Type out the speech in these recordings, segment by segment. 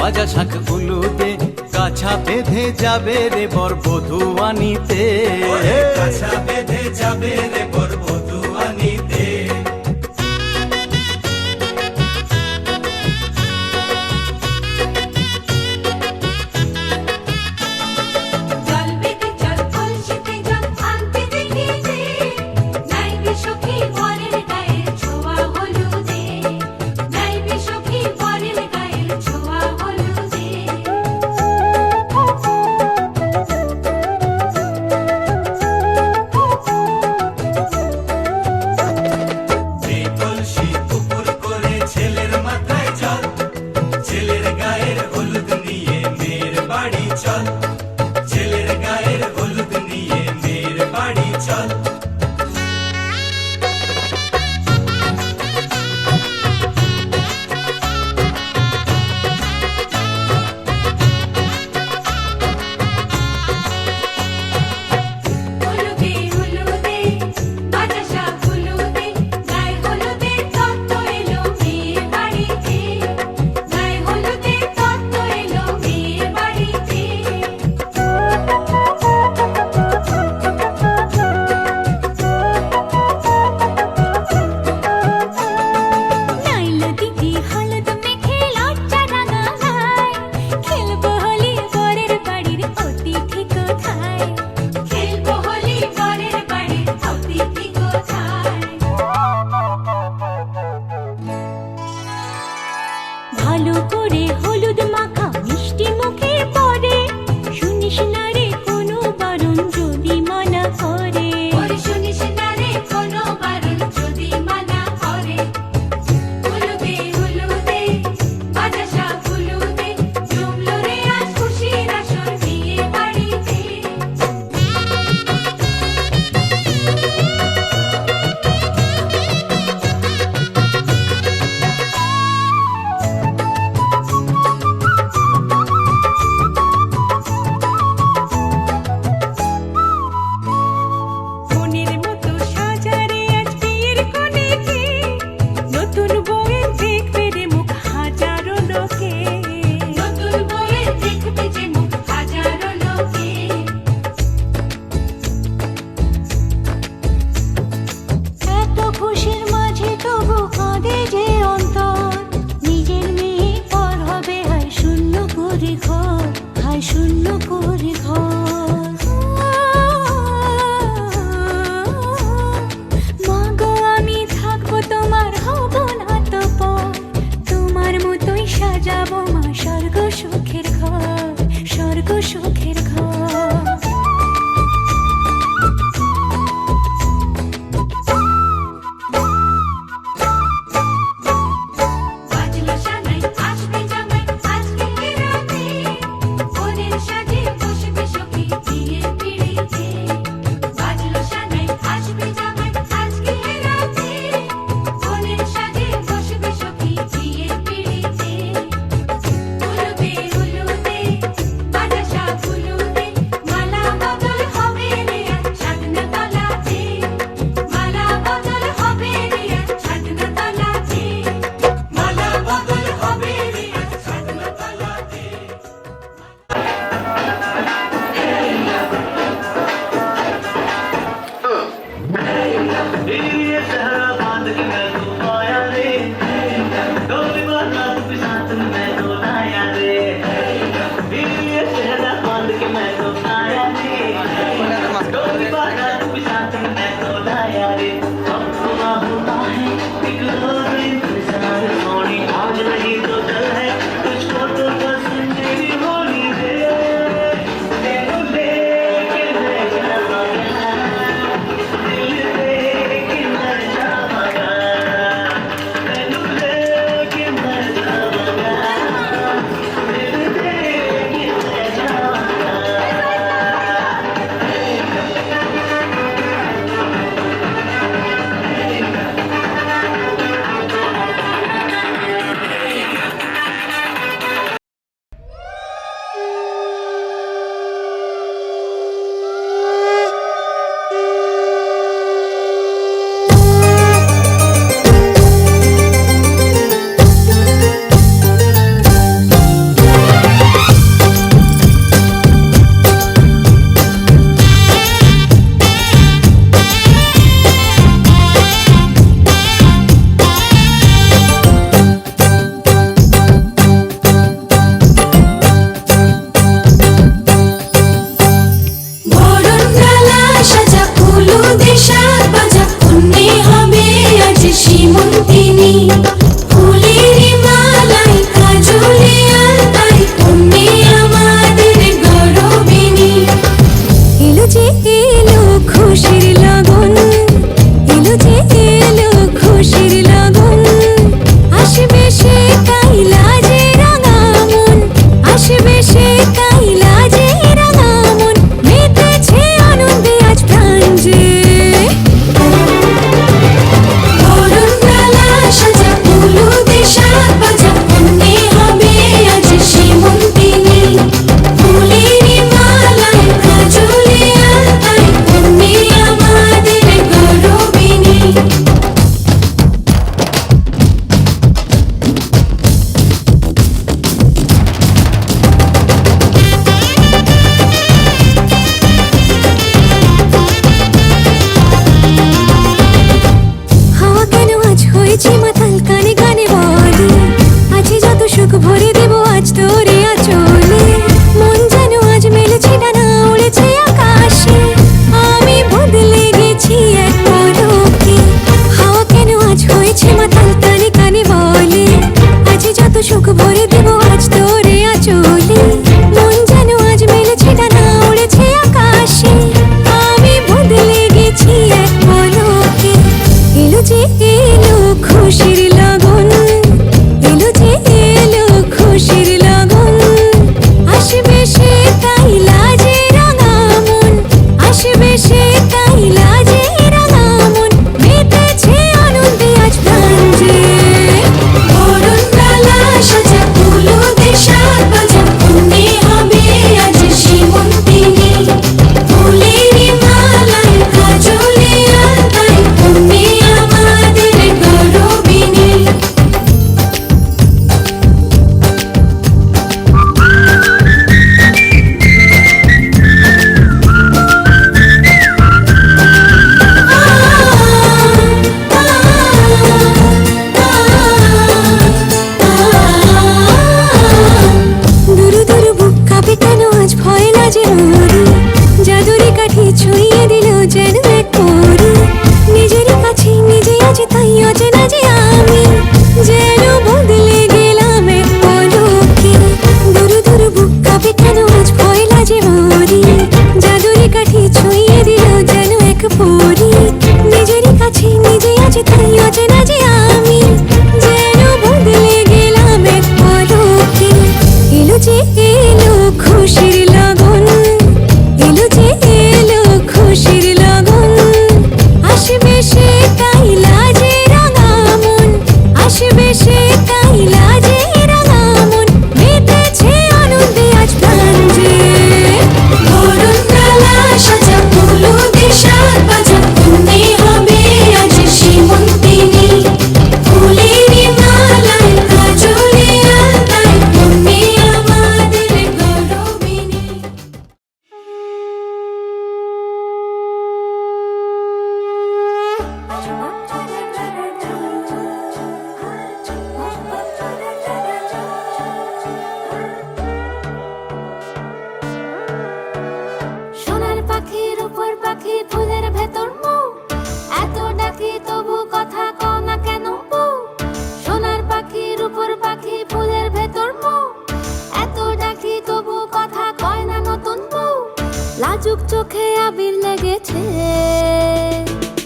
বাজা শাখ উলুদে কাছা বেঁধে যাবে রে বর বধূ আনিতে, কাছা বেঁধে যাবে রে বর বধূ আনিতে। ছেলের গায়ের হলুদ নিয়ে মেয়ের বাড়ি চল। ভালো করে হলুদ মাখা মিষ্টি মুখে পড়ে, শুনিস না রে কোনো বারণ যদি মানা করে, শুনিস না রে কোনো বারণ যদি মানা করে। হলুদে হলুদে বাজা শাখ হলুদে, জমলো রে আজ খুশির আসর বিয়ে বাড়িতে। সীমন্তিনী ফুলের মালায় কাজলে আলতায় তুমি আমাদের গৌরবিনী এলো যে এলো খুশির লগন এলো যে এলো খুশির লগন আসবে সে কাইলাজে রাঙা মন আসবে সে কাইলাজে রাঙা মন মেতেছে আনন্দে আজ প্রাণ যে বরণডালা সাজা হলুদে সাত বাজা অন্যে হবে আজ সীমন্তিনী ফুলের মালায় কাজলে আলতায় তুমি আমাদের গৌরবিনী হাওয়া কেন আজ হয়েছে মাতাল কানে কানে বলে আছে যত সুখ ভরে দেব আজ তোরে আচলে মন যেন আজ মেলেছে ডানা উড়েছে আকাশে আমি বদলে গেছি এক পলকে হাওয়া কেন আজ হয়েছে মাতাল কানে কানে বলে আছে যত সুখ ভরে দেব আজ তোরে আচলে মন যেন আজ মেলেছে ডানা উড়েছে আকাশে আমি বদলে গেছি এক পলকে এলো যে এলো খুশির লগন এলো যে এলো খুশির লগন আসবে সে কাইলাজে রাঙা মন আসবে সে কাইলাজে রাঙা মন মেতেছে আনন্দে আজ প্রাণ যে বরণডালা সাজা হলুদে সাত বাজা তুমি হবে আজ সীমন্তিনী ফুলের মালায় কাজলে আলতায় তুমি আমাদের গৌরবিনী দুরু দুরু বুক কাঁপে কেন আজ ভয় লাজে মরি জাদুরি কাঠি ছুঁয়ে দিল যেন এক পরি নিজেরই কাছে নিজে আজ তাই অচেনা যে আমি যেন বদলে গেলাম এক পলকে দুরু দুরু বুক কাঁপে কেন আজ ভয় লাজে মরি জাদুরি কাঠি ছুঁয়ে দিল যেন এক পরি নিজেরই কাছে নিজে আজ তাই অচেনা যে আমি যেন বদলে গেলাম এক পলকে এলো যে এলো খুশির লগন এলো যে এলো খুশির লগন আসবে সে কাইলাজে রাঙা মন আসবে সে কাইলাজে রাঙা মন মেতেছে আনন্দে আজ প্রাণ যে বরণডালা সাজা হলুদে সাত বাজা তুমি হবে আজ সীমন্তিনী ফুলের মালায় কাজলে আলতায় তুমি আমাদের গৌরবিনী সোনার পাখির উপর পাখি ফুলের ভেতর মৌ এত ডাকি তবু কথা কও না কেন বউ সোনার পাখির উপর পাখি ফুলের ভেতর মৌ এত ডাকি তবু কথা কয় না নতুন বউ লাজুক চোখে আবির লেগেছে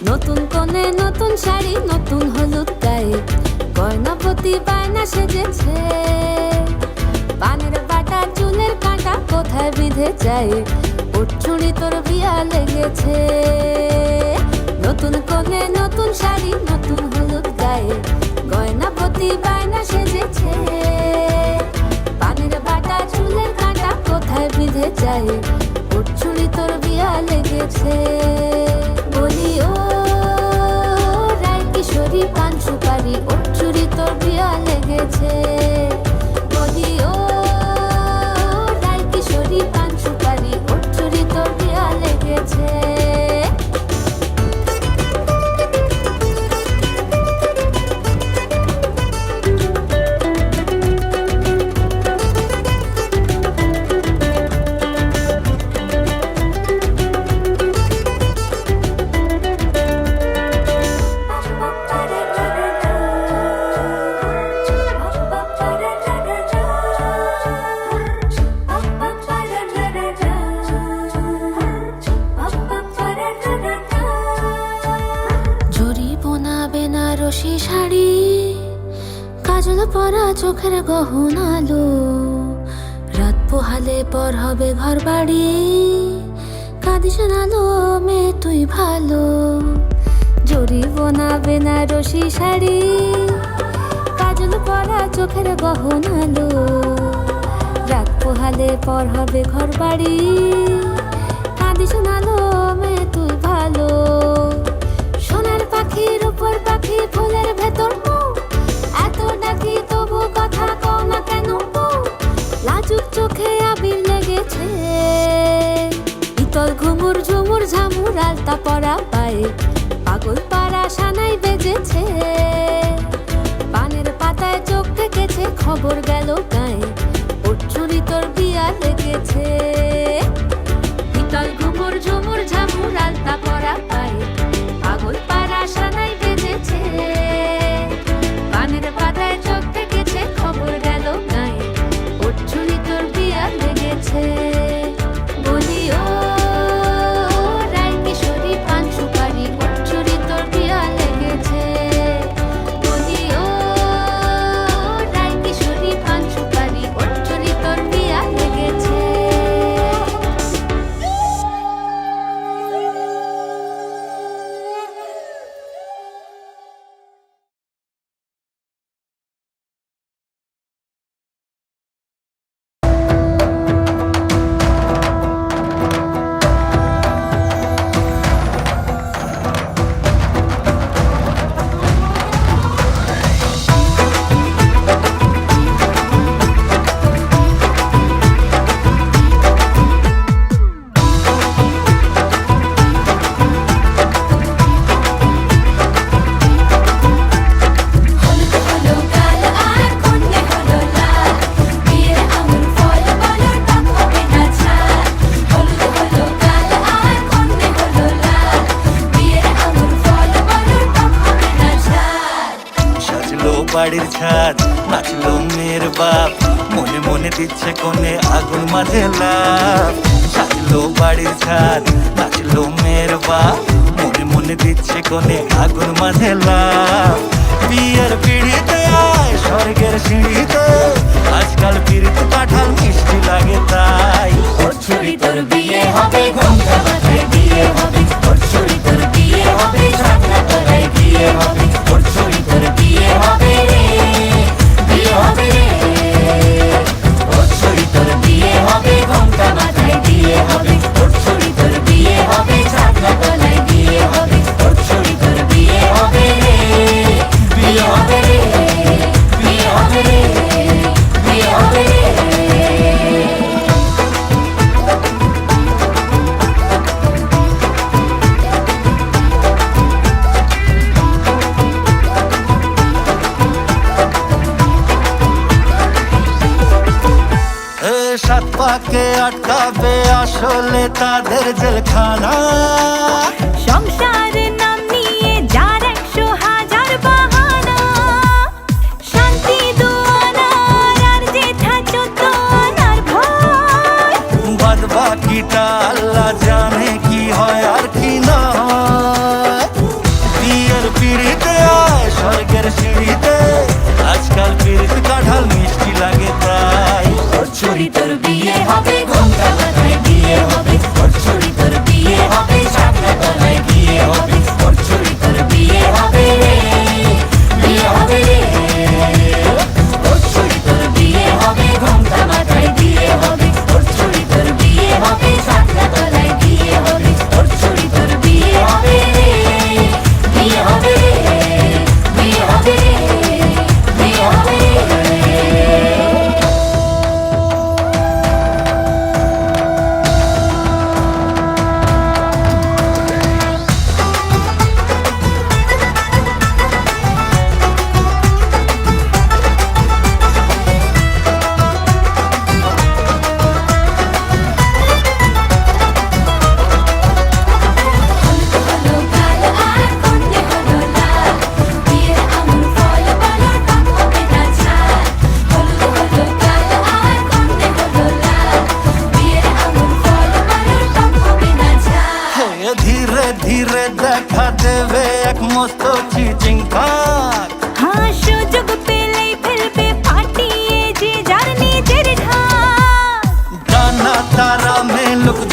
নতুন কোণে নতুন শাড়ি নতুন হলুদ গায়ে গয়নাপতি বায়না সেজেছে পানের বাটা চুলের কাঁটা কোথায় বিঁধে যায় উঠছুড়ি তোর বিয়া লেগেছে নতুন কোণে নতুন শাড়ি নতুন হলুদ গায়ে গয়নাপতি বায়না সেজেছে পানের বাটা চুলের কাঁটা কোথায় বিঁধে যায় উঠছুড়ি তোর বিয়া লেগেছে বলি ও রায় কিশোরী পান সুপারি উঠছুড়ি তোর বিয়া লেগেছে বলি ও রায় কিশোরী পান সুপারি উঠছুড়ি তোর বিয়া লেগেছে কাজল পরা চোখের গহনালো, রাত পোহালে পর হবে ঘর বাড়ি। কাঁদিস নালো মেয়ে তুই ভালো, জরিবনা বেনারসি শাড়ি। কাজল পরা চোখের গহনালো, রাত পোহালে পর হবে ঘর বাড়ি। কাঁদিস নালো মেয়ে তুই ভালো, সোনার পাখির উপর পাখি ফুলের ভেতর মুখ। এত ডাকি তবু কথা কও না কেন? লাজুক চোখে আবির লেগেছে, ইতল ঘুমুর ঝুমুর ঝামুর আলতা পরা পায়ে, পাগল পাড়া সানাই বেজেছে। পানের পাতায় চোখ থেকেছে, খবর গেল গায়ে, ওর চুরি তোর বিয়া লেগেছে। ইতল ঘুমুর ঝুমুর ঝামুর আলতা পরা পায়ে, পাগল পাড়া সানাই বেজেছে। পানের পাতায় চোখ থেকেছে, খবর গেল গায়ে, ওর চুরি তোর বিয়া লেগেছে। বলি ও রায় কিশোরী পান সুপারি, ওর চুরি তোর বিয়া লেগেছে। বলি ও রায় কিশোরী পান সুপারি, ওর চুরি তোর বিয়া লেগেছে। বাড়ির ছাদ, নাচলো মেয়ের বাপ, মনে মনে দিচ্ছে কোণে আগুন মাঝে লাভ। সাজলো বাড়ির ছাদ, নাচলো মেয়ের বাপ, মনে মনে দিচ্ছে কোণে আগুন মাঝে লাভ। বিয়ের পিড়িতে আয় স্বর্গের সিঁড়িতে, আজকাল পিড়িতে কাঁঠাল মিষ্টি লাগে তাই। ওর চুরি তোর বিয়ে হবে, ঘোমটা মাথায় দিয়ে হবে। ওর চুরি তোর বিয়ে হবে, ছাগলা তলায় দিয়ে হবে। ওর চুরি তোর বিয়ে হবে রে, বিয়ে হবে রে। ওর চুরি তোর বিয়ে হবে, ঘোমটা মাথায় দিয়ে হবে। ওর চুরি তোর বিয়ে হবে, ছাগলা তলায় দিয়ে হবে। ওর চুরি তোর বিয়ে হবে রে, বিয়ে হবে রে, বিয়ে হবে রে, বিয়ে হবে রে। সাত পাকে আটকাবে আসলে তাদের জেলখানা। সংসারের নাম নিয়ে যার 100,000 বাহানা, শান্তি দুয়ানার আর জেঠা চোদ্দানার ভয়। বাদ বাকিটা আল্লাহ জানে কি হয় আর কি না হয়। বিয়ের পিড়িতে আয় স্বর্গের সিঁড়িতে, আজকাল পিড়িতে কাঁঠাল মিষ্টি লাগে তাই। ওর চুরি তোর বিয়ে হবে, ঘোমটা মাথায় দিয়ে হবে। ওর চুরি তোর বিয়ে হবে, ছাগলা তলায় দিয়ে হবে।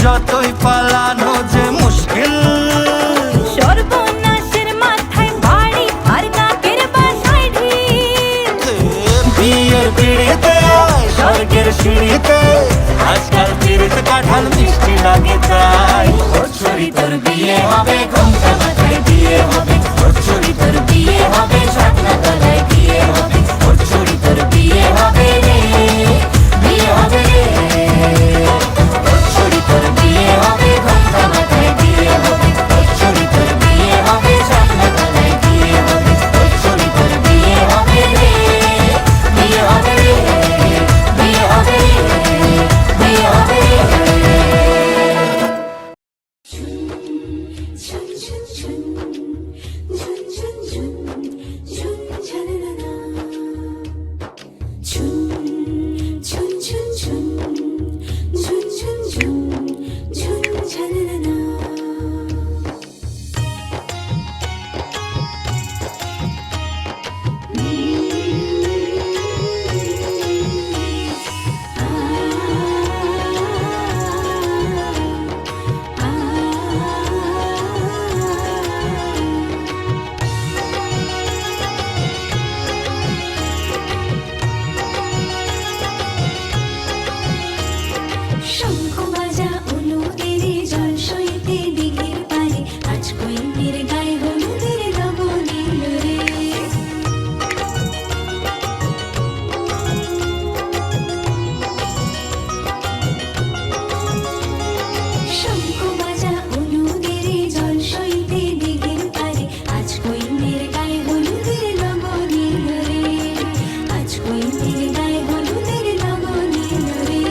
যতই পালানো যে মুশকিল। সর্বনাশের মাথায় বাড়ি আর কাকের বাসায় ঢিল। বিয়ের পিড়িতে স্বর্গের সিঁড়িতে আজকাল পিড়িতে কাঁঠাল মিষ্টি লাগে তাই। ওর ছড়ি তোর বিয়ে হবে, ঘোমটা মাথায় দিয়ে হবে। ওর ছড়ি তোর বিয়ে হবে, ছাতনা তলায় দিয়ে হবে। ওর ছড়ি তোর বিয়ে হবে রে, বিয়ে হবে রে। ওর ছড়ি তোর বিয়ে হবে, ঘোমটা মাথায় দিয়ে হবে। ওর ছড়ি তোর বিয়ে হবে, ছাতনা তলায় দিয়ে হবে। ওর ছড়ি তোর বিয়ে হবে রে, বিয়ে হবে রে, বিয়ে হবে রে, বিয়ে হবে রে। শঙ্খ বাজা অনুদের জল সইতে দিঘির পারে, আজ কইনের গায়ে হলুদের লবণীল রে। শঙ্খ বাজা অনুদের জল সইতে দিঘির পারে, আজ কইনের গায়ে হলুদের লবণীল রে। আজ কইনের গায়ে হলুদের লবণীল রে।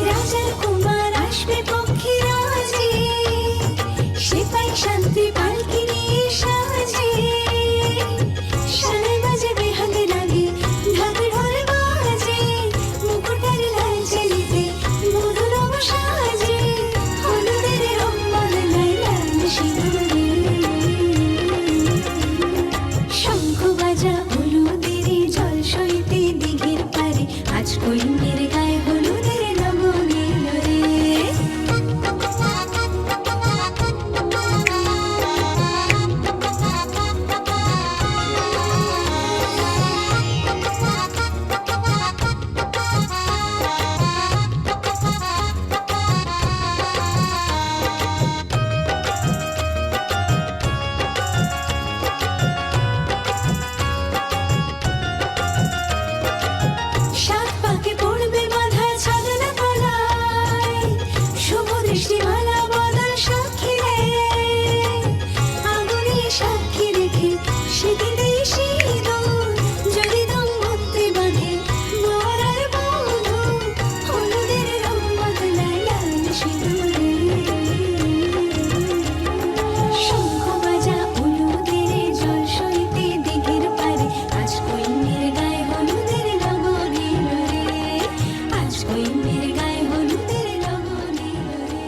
রাজার কুমার আসবে পক্ষী রাজে, সেপাই শান্তি পালকি নিয়ে সাজে। সানাই বাজে বেহাগ লাগে, ঢাক ঢোল বাজে। মুকুটের লাল চেলিতে মধুরম সাজে। হলুদের রং বদলায় লাল সিঁদুরে। শঙ্খ বাজা হলুদের জল সইতে দিঘির পারে, আজ কইনের গায়ে হলুদের লবণীল রে। সাত পাকে পড়বে বাঁধা ছাদনা তলায়, শুভ দৃষ্টিমালা বদল সাক্ষী রে। আগুনে সাক্ষী রেখে স্মৃতিতেই সিঁদুর, যদি দম্পতি বাঁধে বর আর বধূ। হলুদের রং বদলায় লাল সিঁদুরে। শঙ্খ বাজা হলুদের জল সইতে দিঘির পারে, আজ কইনের গায়ে হলুদের লবণীল রে। আজ কইনের গায়ে হলুদের লবণীল রে।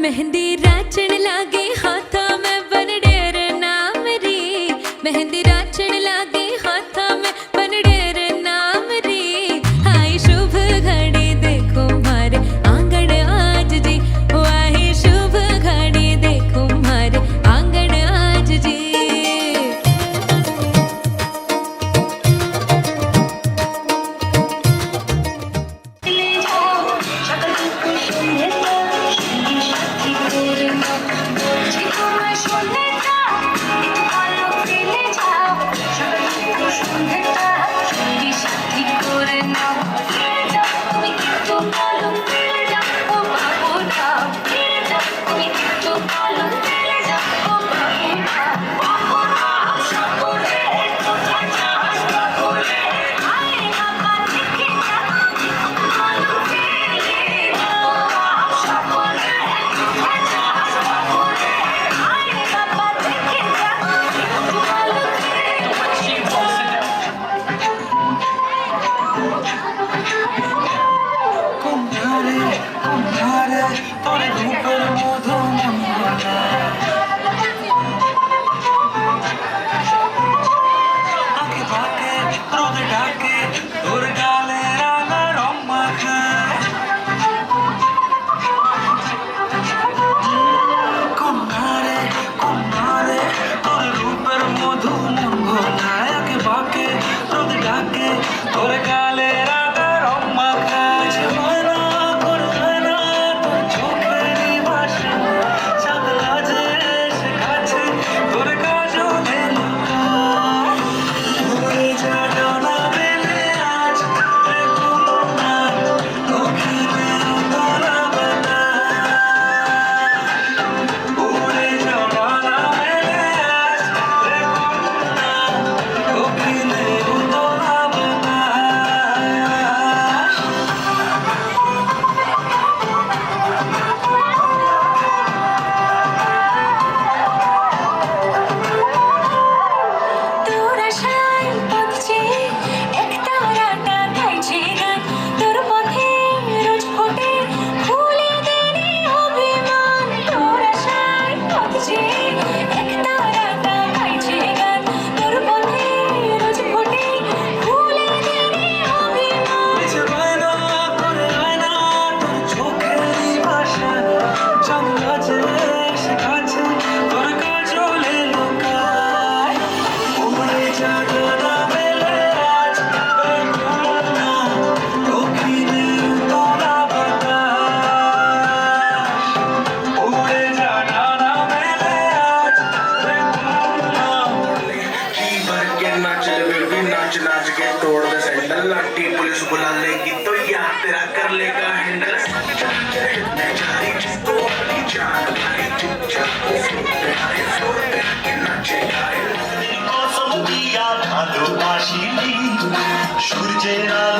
मेहंदी राचण लागे हाथा में बनडेर नाम रे। मेहंदी राचण लागे हाथा में बनडेर नाम रे। आई शुभ घड़ी देखो मारे आंगन आज जी। ओ आई शुभ घड़ी देखो मारे आंगन आज जी। সকল দুঃখ শুনে এসে কাছে তোর কাজলে লুকায় উড়ে যাবে না মেলে আজ বেগুনা দক্ষিণের তলা বাতাস উড়ে যাবে না মেলে আজ বেগুনা जी भर के नाच ले बेबी नाच नाच के तोड़ दे सैंडल लाठी पुलिस बुला लेगी तो यार तेरा कर लेगा हैंडल मैं जारी जिसको अपनी जान भाई चुपचाप फ्लोर पे आके नाचेगा কসম দিয়া ভালোবাসিনি সূর্যের আলো